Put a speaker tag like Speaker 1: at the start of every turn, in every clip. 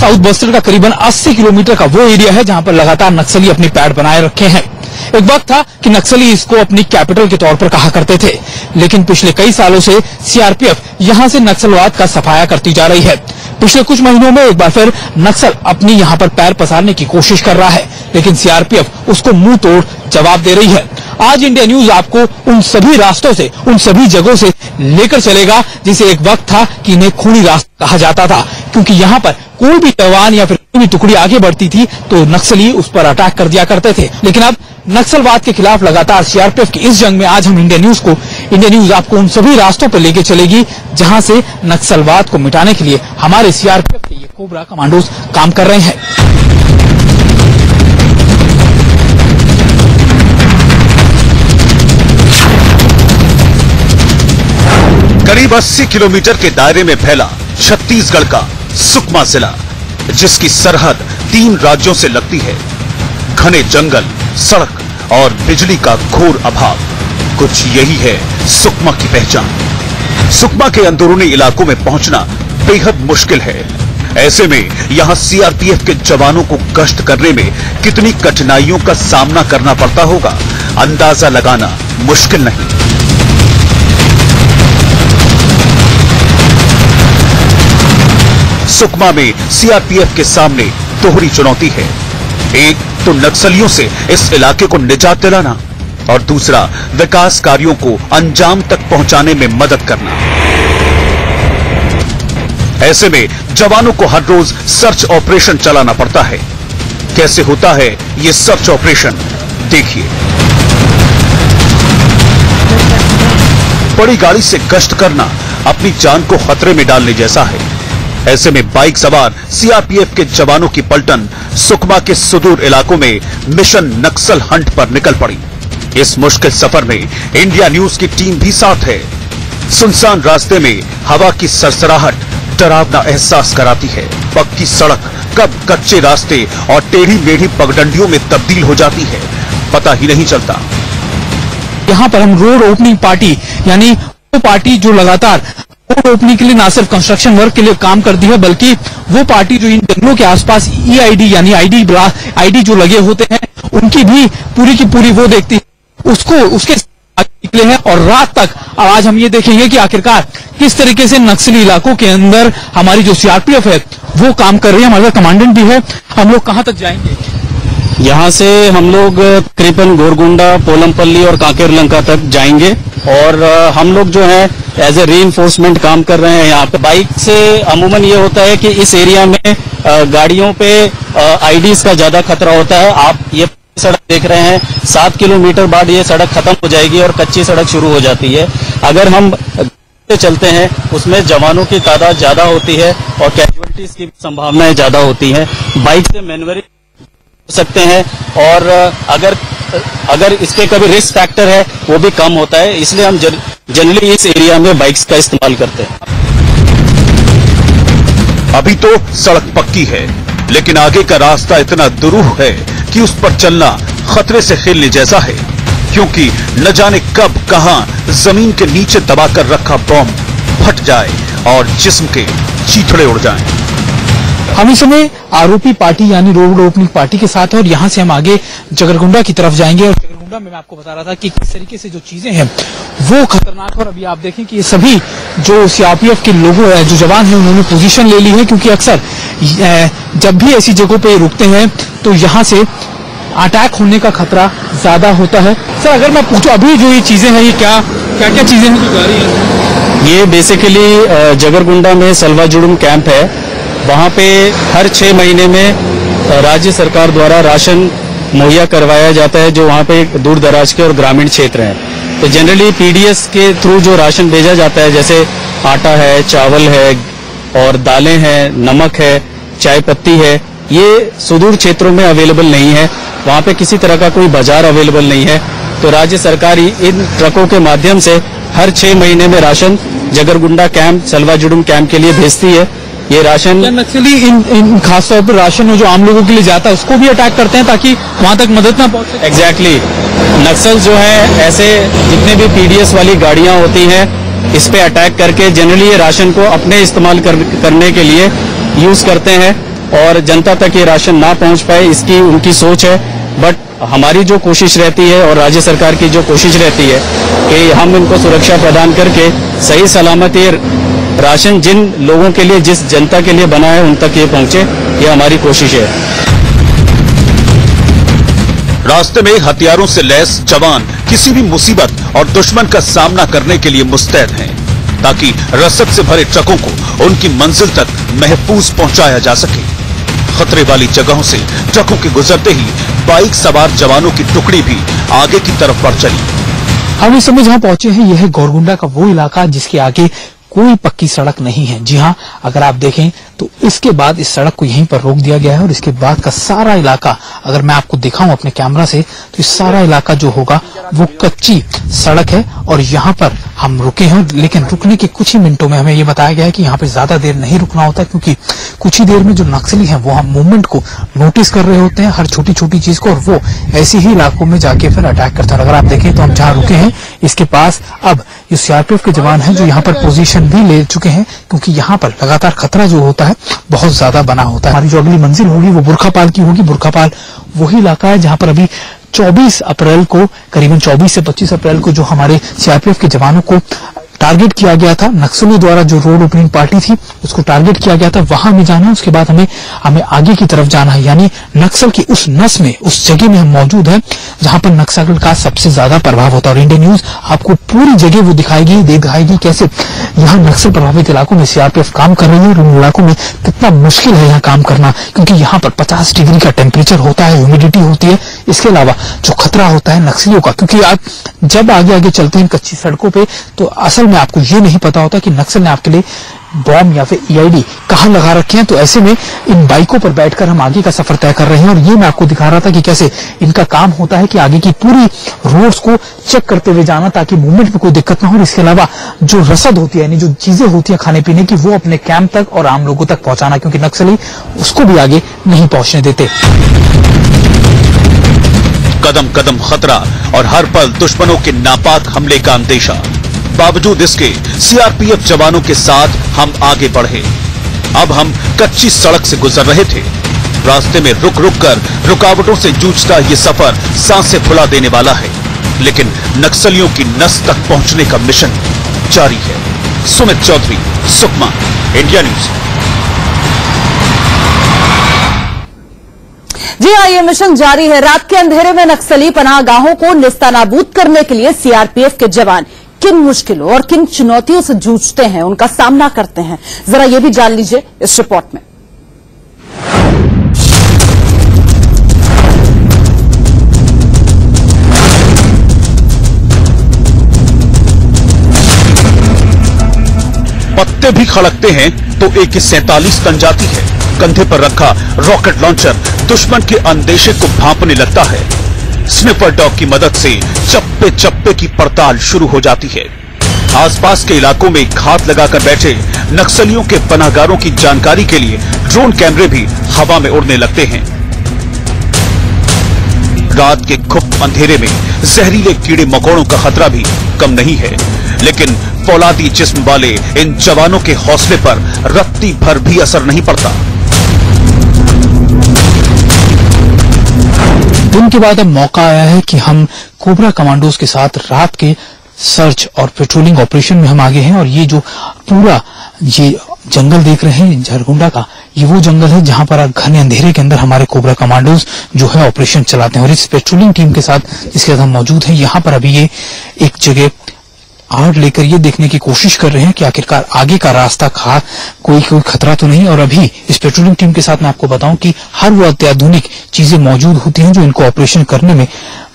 Speaker 1: South Bastar का करीबन 80 kilometre का वो एरिया है जहां पर लगातार नक्सली अपनी पैड़ बनाए रखे हैं। एक वक्त था कि नक्सली इसको अपनी कैपिटल के तौर पर कहा करते थे, लेकिन पिछले कई सालों से सीआरपीएफ यहां से नक्सलवाद का सफाया करती जा रही है। पिछले कुछ महीनों में एक बार फिर नक्सल अपनी यहां पर पैर पसारने की कोशिश कर रहा है, लेकिन सीआरपीएफ उसको मुंह तोड़ जवाब दे रही है। आज इंडिया न्यूज आपको उन सभी रास्तों से, उन सभी जगहों से लेकर चलेगा जिसे एक वक्त था कि इन्हें खूनी रास्ता कहा जाता था, क्योंकि यहाँ पर कोई भी जवान या फिर कोई भी टुकड़ी आगे बढ़ती थी तो नक्सली उस पर अटैक कर दिया करते थे। लेकिन अब नक्सलवाद के खिलाफ लगातार सीआरपीएफ की इस जंग में आज हम इंडिया न्यूज आपको उन सभी रास्तों पर लेके चलेगी जहां से नक्सलवाद को मिटाने के लिए हमारे सीआरपीएफ के ये कोबरा कमांडोज काम कर रहे हैं।
Speaker 2: करीब 80 किलोमीटर के दायरे में फैला छत्तीसगढ़ का सुकमा जिला, जिसकी सरहद 3 राज्यों से लगती है। घने जंगल, सड़क और बिजली का घोर अभाव, कुछ यही है सुकमा की पहचान। सुकमा के अंदरूनी इलाकों में पहुंचना बेहद मुश्किल है। ऐसे में यहां सीआरपीएफ के जवानों को गश्त करने में कितनी कठिनाइयों का सामना करना पड़ता होगा, अंदाजा लगाना मुश्किल नहीं। सुकमा में सीआरपीएफ के सामने दोहरी चुनौती है। एक तो नक्सलियों से इस इलाके को निजात दिलाना और दूसरा विकास कार्यों को अंजाम तक पहुंचाने में मदद करना। ऐसे में जवानों को हर रोज सर्च ऑपरेशन चलाना पड़ता है। कैसे होता है ये सर्च ऑपरेशन, देखिए। बड़ी गाड़ी से गश्त करना अपनी जान को खतरे में डालने जैसा है। ऐसे में बाइक सवार सीआरपीएफ के जवानों की पलटन सुकमा के सुदूर इलाकों में मिशन नक्सल हंट पर निकल पड़ी। इस मुश्किल सफर में इंडिया न्यूज की टीम भी साथ है। सुनसान रास्ते में हवा की सरसराहट डरावना एहसास कराती है। पक्की सड़क कब कच्चे रास्ते और टेढ़ी मेढ़ी पगडंडियों में तब्दील हो जाती है, पता ही नहीं चलता।
Speaker 1: यहाँ पर हम रोड ओपनिंग पार्टी, यानी वो पार्टी जो लगातार रोड ओपनिंग के लिए न सिर्फ कंस्ट्रक्शन वर्क के लिए काम करती है, बल्कि वो पार्टी जो इन जंगलों के आसपास ईआईडी यानी आईडी जो लगे होते हैं उनकी भी पूरी की पूरी वो देखती है, उसको उसके निकले हैं। और रात तक आज हम ये देखेंगे कि आखिरकार किस तरीके से नक्सली इलाकों के अंदर हमारी जो सीआरपीएफ है वो काम कर रही है। हमारा कमांडेंट भी है। हम लोग कहां तक जाएंगे?
Speaker 3: यहाँ से हम लोग करीबन गोरगुंडा, पोलमपल्ली और कांकेरलंका तक जाएंगे और हम लोग जो है एज ए रीइंफोर्समेंट काम कर रहे हैं यहाँ पे। बाइक से अमूमन ये होता है कि इस एरिया में गाड़ियों पे आईडीज का ज्यादा खतरा होता है। आप ये सड़क देख रहे हैं, 7 किलोमीटर बाद ये सड़क खत्म हो जाएगी और कच्ची सड़क शुरू हो जाती है। अगर हम चलते हैं उसमें जवानों की तादाद ज्यादा होती है और कैजुअलिटीज की संभावनाएं ज्यादा होती है। बाइक से मैन्युअल सकते हैं और अगर इसके कभी रिस्क फैक्टर है वो भी कम होता है, इसलिए हम जनरली इस एरिया में बाइक्स का इस्तेमाल करते हैं।
Speaker 2: अभी तो सड़क पक्की है, लेकिन आगे का रास्ता इतना दुरूह है कि उस पर चलना खतरे से खेलने जैसा है, क्योंकि न जाने कब कहां जमीन के नीचे दबाकर रखा बॉम्ब फट जाए और जिस्म के चीथड़े उड़ जाएं।
Speaker 1: हम इस समय आरोपी पार्टी यानी रोड ओपनिंग पार्टी के साथ है और यहाँ से हम आगे जगरगुंडा की तरफ जाएंगे। और जगरगुंडा में मैं आपको बता रहा था कि किस तरीके से जो चीजें हैं वो खतरनाक। और अभी आप देखें कि ये सभी जो सीआरपीएफ के लोग जो जवान हैं उन्होंने पोजीशन ले ली है, क्योंकि अक्सर जब भी ऐसी जगहों पे रुकते हैं तो यहाँ से अटैक होने का खतरा ज्यादा होता है। सर, अगर मैं पूछूं अभी जो ये चीजें हैं, ये क्या क्या चीजें हैं जो जा रही है?
Speaker 3: ये बेसिकली जगरगुंडा में सलवाजुड़ुम कैंप है। वहाँ पे हर 6 महीने में राज्य सरकार द्वारा राशन मुहैया करवाया जाता है, जो वहाँ पे दूर दराज के और ग्रामीण क्षेत्र हैं। तो जनरली पीडीएस के थ्रू जो राशन भेजा जाता है, जैसे आटा है, चावल है और दालें हैं, नमक है, चाय पत्ती है, ये सुदूर क्षेत्रों में अवेलेबल नहीं है। वहाँ पे किसी तरह का कोई बाजार अवेलेबल नहीं है। तो राज्य सरकार इन ट्रकों के माध्यम से हर 6 महीने में राशन जगरगुंडा कैंप, सलवाजुड़ुम कैंप के लिए भेजती है। ये राशन
Speaker 1: नक्सली इन खासतौर पर राशन जो आम लोगों के लिए जाता है उसको भी अटैक करते हैं ताकि वहां तक मदद ना पहुंचे।
Speaker 3: एग्जैक्टली। नक्सल जो है ऐसे जितने भी पीडीएस वाली गाड़ियां होती हैं इस पे अटैक करके जनरली ये राशन को अपने इस्तेमाल करने के लिए यूज करते हैं और जनता तक ये राशन ना पहुंच पाए, इसकी उनकी सोच है। बट हमारी जो कोशिश रहती है और राज्य सरकार की जो कोशिश रहती है कि हम इनको सुरक्षा प्रदान करके सही सलामत ये राशन जिन लोगों के लिए, जिस जनता के लिए बना है, उन तक ये पहुंचे, ये हमारी कोशिश है।
Speaker 2: रास्ते में हथियारों से लैस जवान किसी भी मुसीबत और दुश्मन का सामना करने के लिए मुस्तैद हैं, ताकि रसद से भरे ट्रकों को उनकी मंजिल तक महफूज पहुंचाया जा सके। खतरे वाली जगहों से ट्रकों के गुजरते ही बाइक सवार जवानों की टुकड़ी भी आगे की तरफ बढ़ चली।
Speaker 1: हम इस समय जहां पहुंचे हैं, यह है गोरगुंडा का वो इलाका जिसके आगे कोई पक्की सड़क नहीं है। जी हां, अगर आप देखें तो इसके बाद इस सड़क को यहीं पर रोक दिया गया है और इसके बाद का सारा इलाका, अगर मैं आपको दिखाऊं अपने कैमरा से, तो इस सारा इलाका जो होगा वो कच्ची सड़क है। और यहाँ पर हम रुके हैं, लेकिन रुकने के कुछ ही मिनटों में हमें ये बताया गया है कि यहाँ पे ज्यादा देर नहीं रुकना होता, क्योंकि कुछ ही देर में जो नक्सली हैं वो हम मूवमेंट को नोटिस कर रहे होते हैं, हर छोटी छोटी चीज को, और वो ऐसे ही इलाकों में जाके फिर अटैक करते हैं। अगर आप देखें तो हम जहाँ रुके हैं इसके पास अब ये सीआरपीएफ के जवान हैं जो यहाँ पर पोजीशन भी ले चुके हैं, क्योंकि यहाँ पर लगातार खतरा जो होता है बहुत ज्यादा बना होता है। हमारी जो अगली मंजिल होगी वो बुरखापाल की होगी। बुरखापाल वही इलाका है जहां पर अभी 24 अप्रैल को, करीबन 24 से 25 अप्रैल को जो हमारे सीआरपीएफ के जवानों को टारगेट किया गया था, नक्सली द्वारा जो रोड ओपनिंग पार्टी थी उसको टारगेट किया गया था, वहां हमें जाना है। उसके बाद हमें आगे की तरफ जाना है, यानी नक्सल की उस नस में, उस जगह में हम मौजूद हैं जहां पर नक्सल का सबसे ज्यादा प्रभाव होता है। और इंडिया न्यूज आपको पूरी जगह वो दिखाएगी कैसे यहाँ नक्सल प्रभावित इलाकों में सीआरपीएफ काम कर रही है और उन इलाकों में कितना मुश्किल है यहाँ काम करना, क्योंकि यहाँ पर 50 डिग्री का टेम्परेचर होता है, ह्यूमिडिटी होती है। इसके अलावा जो खतरा होता है नक्सलियों का, क्योंकि आप जब आगे चलते हैं कच्ची सड़कों पे तो असल में आपको ये नहीं पता होता कि नक्सल ने आपके लिए बॉम्ब या फिर ईआईडी कहां लगा रखे हैं। तो ऐसे में इन बाइकों पर बैठकर हम आगे का सफर तय कर रहे हैं और ये मैं आपको दिखा रहा था कि कैसे इनका काम होता है कि आगे की पूरी रोड्स को चेक करते हुए जाना ताकि मूवमेंट में कोई दिक्कत ना हो। इसके अलावा जो रसद होती है, यानी जो चीजें होती है खाने पीने की, वो अपने कैंप तक और आम लोगों तक पहुंचाना, क्योंकि नक्सली उसको भी आगे नहीं पहुंचने देते।
Speaker 2: कदम कदम खतरा और हर पल दुश्मनों के नापाक हमले का अंदेशा। बावजूद इसके सीआरपीएफ जवानों के साथ हम आगे बढ़े। अब हम कच्ची सड़क से गुजर रहे थे। रास्ते में रुक रुक कर रुकावटों से जूझता ये सफर सांसें फुला देने वाला है, लेकिन नक्सलियों की नस तक पहुंचने का मिशन जारी है। Sumit Chaudhary, Sukma, India news.
Speaker 4: जी हाँ, ये मिशन जारी है। रात के अंधेरे में नक्सली पनाहगाहों को निस्तानाबूद करने के लिए सीआरपीएफ के जवान किन मुश्किलों और किन चुनौतियों से जूझते हैं, उनका सामना करते हैं, जरा ये भी जान लीजिए इस रिपोर्ट में।
Speaker 2: पत्ते भी खड़कते हैं तो AK-47 तंजाती है। कंधे पर रखा रॉकेट लॉन्चर दुश्मन के अंदेशे को भांपने लगता है। स्निपर डॉग की मदद से चप्पे चप्पे की पड़ताल शुरू हो जाती है। आसपास के इलाकों में घात लगाकर बैठे नक्सलियों के पनाहगारों की जानकारी के लिए ड्रोन कैमरे भी हवा में उड़ने लगते हैं। रात के खुप अंधेरे में जहरीले कीड़े मकोड़ों का खतरा भी कम नहीं है, लेकिन फौलादी जिस्म वाले इन जवानों के हौसले पर रत्ती भर भी असर नहीं पड़ता।
Speaker 1: दिन के बाद अब मौका आया है कि हम कोबरा कमांडोज के साथ रात के सर्च और पेट्रोलिंग ऑपरेशन में हम आगे हैं। और ये जो पूरा ये जंगल देख रहे हैं झरगुंडा का, ये वो जंगल है जहां पर घने अंधेरे के अंदर हमारे कोबरा कमांडोज जो है ऑपरेशन चलाते हैं। और इस पेट्रोलिंग टीम के साथ जिसके साथ हम मौजूद हैं, यहाँ पर अभी ये एक जगह आड़ लेकर ये देखने की कोशिश कर रहे हैं कि आखिरकार आगे का रास्ता कोई खतरा तो नहीं। और अभी इस पेट्रोलिंग टीम के साथ मैं आपको बताऊं कि हर वो अत्याधुनिक चीजें मौजूद होती हैं जो इनको ऑपरेशन करने में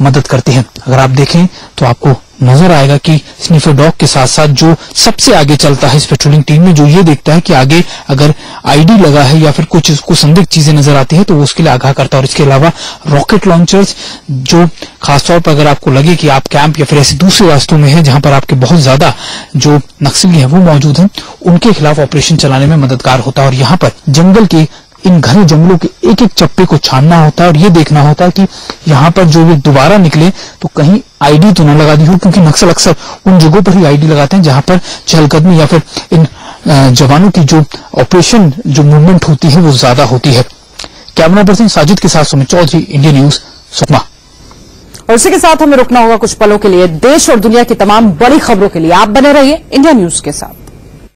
Speaker 1: मदद करती हैं। अगर आप देखें तो आपको नजर आएगा कि स्निफर डॉग के साथ साथ जो सबसे आगे चलता है इस पेट्रोलिंग टीम में, जो ये देखता है कि आगे अगर आईडी लगा है या फिर कुछ इसको संदिग्ध चीजें नजर आती है तो वो उसके लिए आगाह करता है। और इसके अलावा रॉकेट लॉन्चर्स जो खासतौर पर अगर आपको लगे कि आप कैंप या फिर ऐसे दूसरे रास्तों में है जहां पर आपके बहुत ज्यादा जो नक्सली हैं वो मौजूद हैं, उनके खिलाफ ऑपरेशन चलाने में मददगार होता है। और यहाँ पर जंगल के इन घने जंगलों के एक एक चप्पे को छानना होता है और ये देखना होता है कि यहाँ पर जो ये दोबारा निकले तो कहीं आईडी तो न लगा दी हो, क्योंकि नक्सल अक्सर उन जगहों पर ही आईडी लगाते हैं जहां पर चहलकदमी या फिर इन जवानों की जो ऑपरेशन जो मूवमेंट होती है वो ज्यादा होती है। कैमरा पर्सन साजिद के साथ सुमित चौधरी, इंडिया न्यूज, सुकमा।
Speaker 4: और इसी के साथ हमें रुकना होगा कुछ पलों के लिए। देश और दुनिया की तमाम बड़ी खबरों के लिए आप बने रहिए इंडिया न्यूज के साथ।